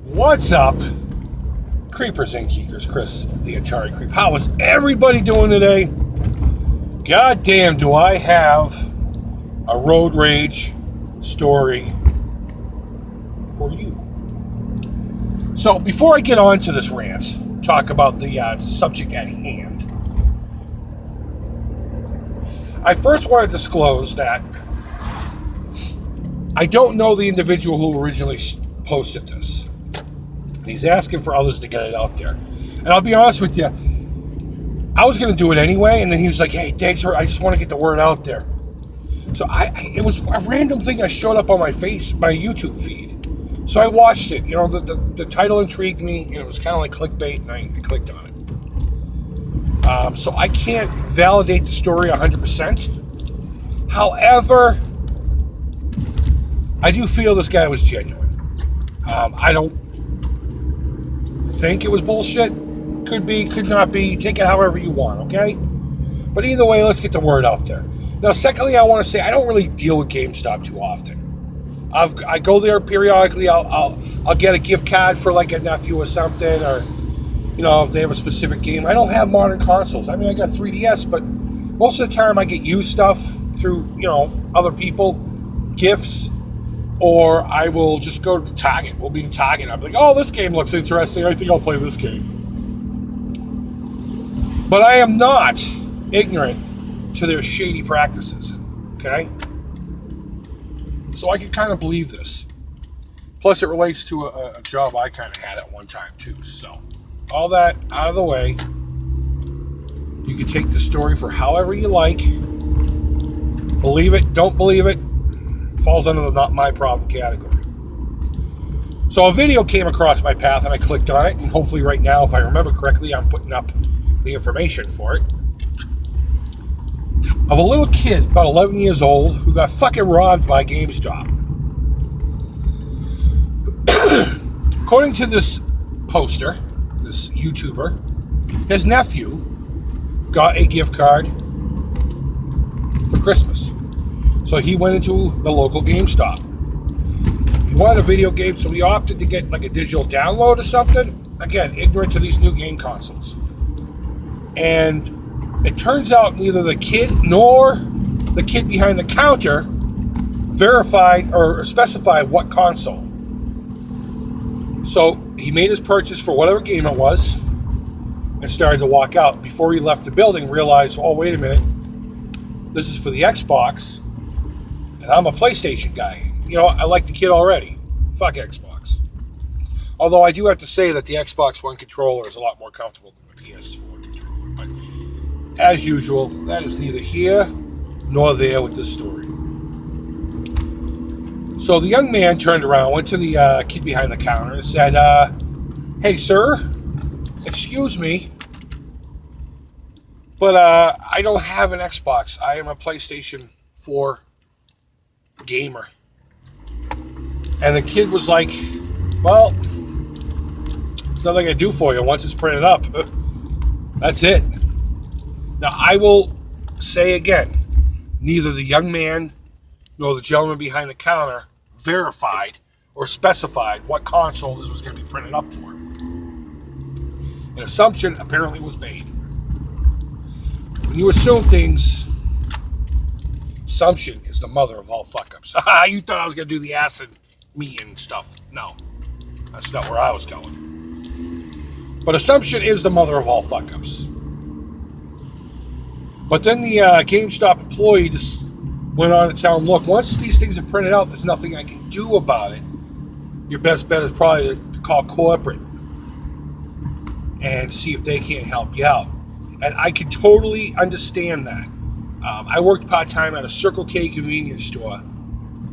What's up, Creepers and Geekers? Chris, the Atari Creep. How is everybody doing today? God damn, do I have a road rage story for you. So, before I get on to this rant, talk about the subject at hand, I first want to disclose that I don't know the individual who originally posted this. He's asking for others to get it out there. And I'll be honest with you, I was going to do it anyway, and then he was like, hey, thanks for, I just want to get the word out there. So it was a random thing that showed up on my YouTube feed. So I watched it. You know, the title intrigued me, and it was kind of like clickbait, and I clicked on it. So I can't validate the story 100%. However, I do feel this guy was genuine. I don't think it was bullshit. Could be, could not be. Take it however you want, okay? But either way, let's get the word out there. Now, secondly, I want to say I don't really deal with GameStop too often. I go there periodically. I'll get a gift card for like a nephew or something, or you know, if they have a specific game. I don't have modern consoles. I mean, I got 3DS, but most of the time I get used stuff through, you know, other people, gifts, or I will just go to Target. We'll be in Target. I'm like, oh, this game looks interesting. I think I'll play this game. But I am not ignorant to their shady practices, okay? So I can kind of believe this. Plus, it relates to a job I kind of had at one time, too. So, all that out of the way, you can take the story for however you like. Believe it, don't believe it, falls under the not my problem category. So a video came across my path, and I clicked on it, and hopefully right now, if I remember correctly, I'm putting up the information for it. Of a little kid, about 11 years old, who got fucking robbed by GameStop. According to this poster, this YouTuber, his nephew got a gift card for Christmas. So he went into the local GameStop. He wanted a video game, so he opted to get like a digital download or something. Again, ignorant to these new game consoles. And it turns out neither the kid nor the kid behind the counter verified or specified what console. So he made his purchase for whatever game it was and started to walk out. Before he left the building, realized, oh, wait a minute, this is for the Xbox, and I'm a PlayStation guy. You know, I like the kid already. Fuck Xbox. Although I do have to say that the Xbox One controller is a lot more comfortable than the PS4 controller. But as usual, that is neither here nor there with this story. So the young man turned around, went to the kid behind the counter and said, hey, sir, excuse me, but I don't have an Xbox. I am a PlayStation 4 gamer. And the kid was like, well, there's nothing I can do for you. Once it's printed up, that's it. Now, I will say again, neither the young man nor the gentleman behind the counter verified or specified what console this was going to be printed up for. An assumption apparently was made. When you assume things, assumption is the mother of all fuck-ups. You thought I was going to do the acid me and stuff. No, that's not where I was going. But assumption is the mother of all fuck-ups. But then the GameStop employee just went on to tell him, look, once these things are printed out, there's nothing I can do about it. Your best bet is probably to call corporate and see if they can't help you out. And I can totally understand that. I worked part-time at a Circle K convenience store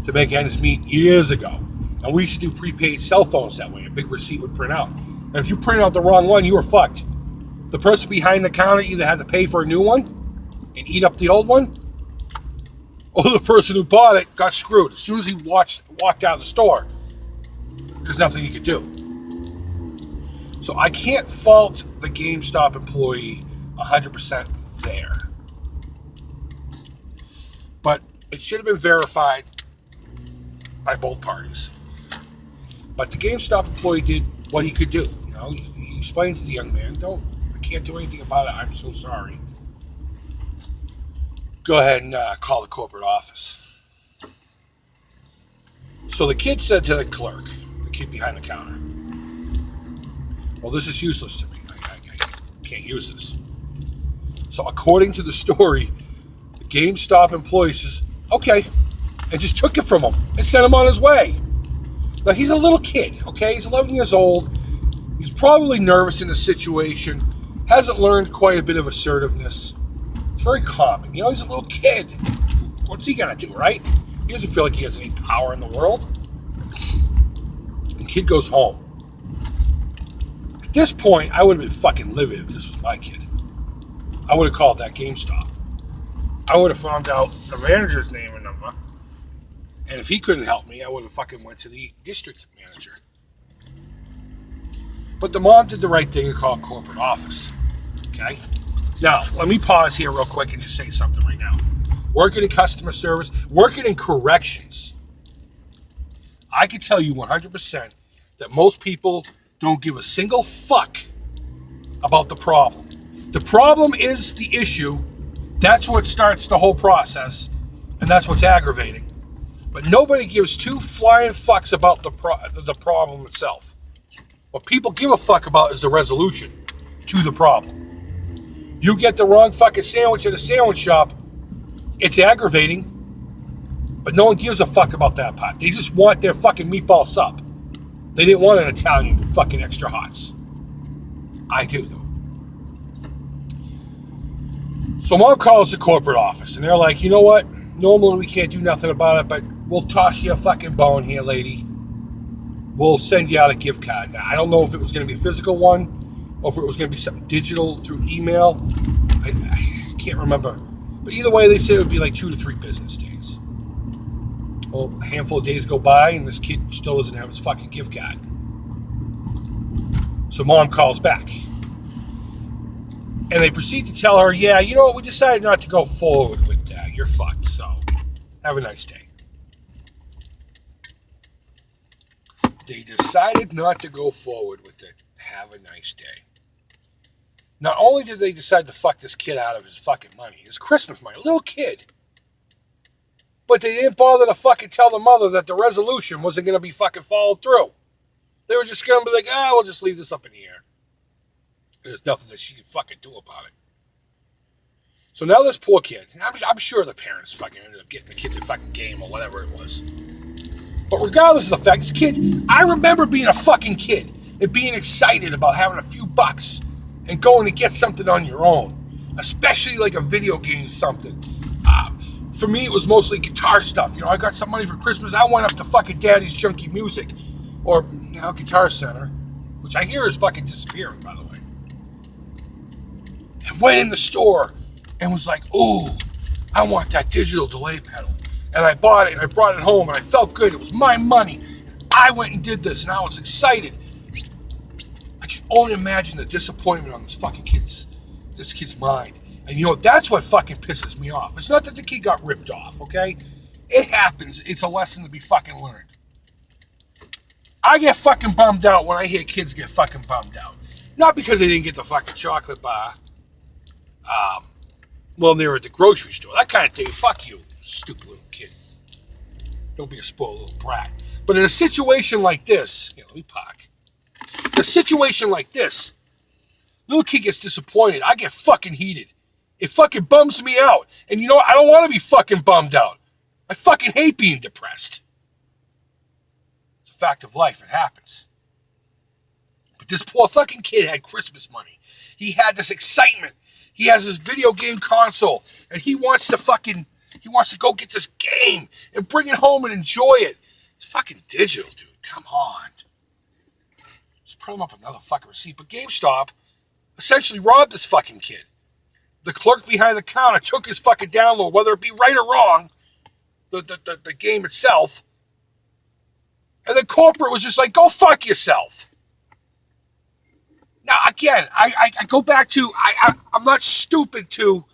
to make ends meet years ago. And we used to do prepaid cell phones that way. A big receipt would print out. And if you printed out the wrong one, you were fucked. The person behind the counter either had to pay for a new one and eat up the old one, or the person who bought it got screwed as soon as he walked out of the store, because nothing he could do. So I can't fault the GameStop employee 100% there. But it should have been verified by both parties. But the GameStop employee did what he could do. He explained to the young man, I can't do anything about it. I'm so sorry. Go ahead and call the corporate office. So the kid said to the clerk, the kid behind the counter, well, this is useless to me. I can't use this. So according to the story, the GameStop employee says, okay, and just took it from him and sent him on his way. Now, he's a little kid, okay? He's 11 years old. He's probably nervous in the situation, hasn't learned quite a bit of assertiveness. It's very common. He's a little kid. What's he going to do, right? He doesn't feel like he has any power in the world. The kid goes home. At this point, I would have been fucking livid if this was my kid. I would have called that GameStop. I would have found out the manager's name and number. And if he couldn't help me, I would have fucking went to the district manager. But the mom did the right thing and called corporate office. Okay? Now, let me pause here real quick and just say something right now. Working in customer service, working in corrections, I can tell you 100% that most people don't give a single fuck about the problem. The problem is the issue. That's what starts the whole process, and that's what's aggravating. But nobody gives two flying fucks about the problem itself. What people give a fuck about is the resolution to the problem. You get the wrong fucking sandwich at a sandwich shop, it's aggravating, but no one gives a fuck about that part. They just want their fucking meatball sub. They didn't want an Italian with fucking extra hots. I do, though. So mom calls the corporate office, and they're like, you know what? Normally we can't do nothing about it, but we'll toss you a fucking bone here, lady. We'll send you out a gift card. Now, I don't know if it was going to be a physical one or if it was going to be something digital through email. I can't remember. But either way, they said it would be like 2 to 3 business days. Well, a handful of days go by, and this kid still doesn't have his fucking gift card. So mom calls back. And they proceed to tell her, yeah, you know what, we decided not to go forward with that. You're fucked, so have a nice day. They decided not to go forward with it. Have a nice day. Not only did they decide to fuck this kid out of his fucking money, his Christmas money, a little kid, but they didn't bother to fucking tell the mother that the resolution wasn't going to be fucking followed through. They were just going to be like, we'll just leave this up in the air. There's nothing that she can fucking do about it. So now this poor kid, I'm sure the parents fucking ended up getting the kid the fucking game or whatever it was. But regardless of the fact, this kid, I remember being a fucking kid and being excited about having a few bucks and going to get something on your own, especially like a video game something. For me, it was mostly guitar stuff. I got some money for Christmas. I went up to fucking Daddy's Junkie Music, or now Guitar Center, which I hear is fucking disappearing, by the way. And went in the store and was like, ooh, I want that digital delay pedal. And I bought it, and I brought it home, and I felt good. It was my money. I went and did this, and I was excited. I can only imagine the disappointment on this kid's mind. And that's what fucking pisses me off. It's not that the kid got ripped off, okay? It happens. It's a lesson to be fucking learned. I get fucking bummed out when I hear kids get fucking bummed out. Not because they didn't get the fucking chocolate bar when they were at the grocery store. That kind of thing. Fuck you, stupid little kid. Don't be a spoiled little brat. But in a situation like this, let me park. In a situation like this, little kid gets disappointed. I get fucking heated. It fucking bums me out. And you know what? I don't want to be fucking bummed out. I fucking hate being depressed. It's a fact of life. It happens. But this poor fucking kid had Christmas money. He had this excitement. He has his video game console. And he wants to go get this game and bring it home and enjoy it. It's fucking digital, dude. Come on. Just put him up another fucking receipt. But GameStop essentially robbed this fucking kid. The clerk behind the counter took his fucking download, whether it be right or wrong, the game itself. And the corporate was just like, go fuck yourself. Now, again, I go back to, I'm not stupid to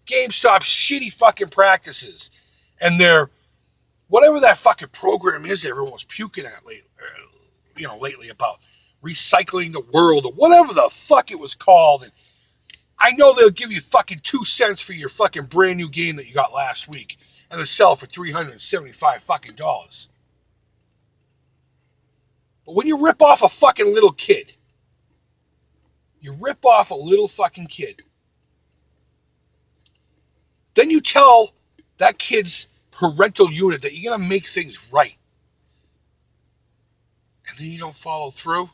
GameStop's shitty fucking practices and their, whatever that fucking program is everyone was puking at lately about recycling the world or whatever the fuck it was called. And I know they'll give you fucking 2 cents for your fucking brand new game that you got last week, and they'll sell it for $375 fucking dollars. But when you rip off a fucking little kid, you rip off a little fucking kid, then you tell that kid's parental unit that you're going to make things right. And then you don't follow through. Well,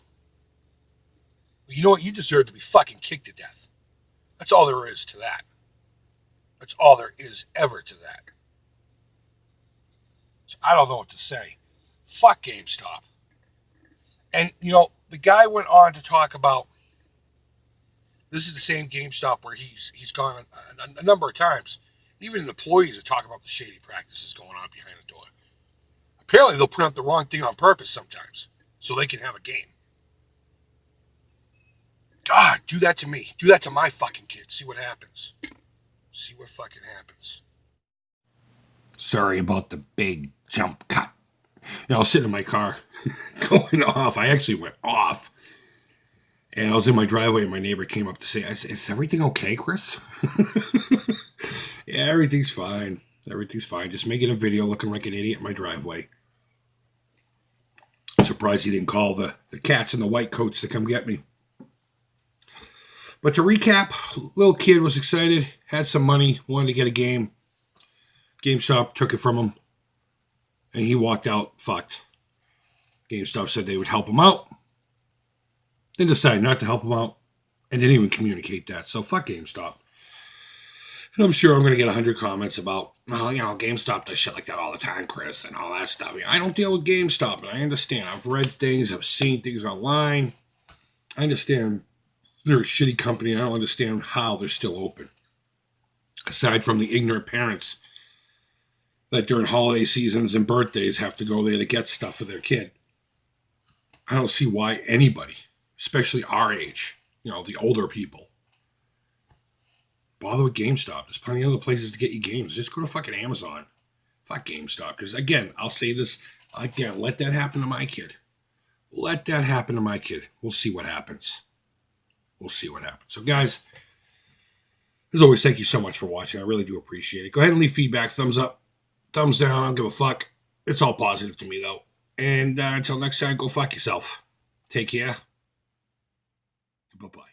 you know what? You deserve to be fucking kicked to death. That's all there is to that. That's all there is ever to that. So I don't know what to say. Fuck GameStop. And, the guy went on to talk about, this is the same GameStop where he's gone a number of times. Even employees are talking about the shady practices going on behind the door. Apparently they'll print up the wrong thing on purpose sometimes so they can have a game. God, do that to me. Do that to my fucking kids. See what happens. See what fucking happens. Sorry about the big jump cut. I was sitting in my car going off. I actually went off. And I was in my driveway and my neighbor came up to say, is everything okay, Chris? Yeah, everything's fine. Everything's fine. Just making a video looking like an idiot in my driveway. I'm surprised he didn't call the cats in the white coats to come get me. But to recap, little kid was excited, had some money, wanted to get a game. GameStop took it from him, and he walked out fucked. GameStop said they would help him out, then decided not to help him out, and didn't even communicate that. So fuck GameStop. And I'm sure I'm going to get 100 comments about, GameStop does shit like that all the time, Chris, and all that stuff. I don't deal with GameStop, and I understand. I've read things, I've seen things online. I understand they're a shitty company. I don't understand how they're still open. Aside from the ignorant parents that during holiday seasons and birthdays have to go there to get stuff for their kid. I don't see why anybody, especially our age, the older people, bother with GameStop. There's plenty of other places to get you games. Just go to fucking Amazon. Fuck GameStop. Because again, I'll say this again, let that happen to my kid. Let that happen to my kid. We'll see what happens. We'll see what happens. So guys, as always, thank you so much for watching. I really do appreciate it. Go ahead and leave feedback. Thumbs up, thumbs down. I don't give a fuck. It's all positive to me though. And until next time, go fuck yourself. Take care. Bye-bye.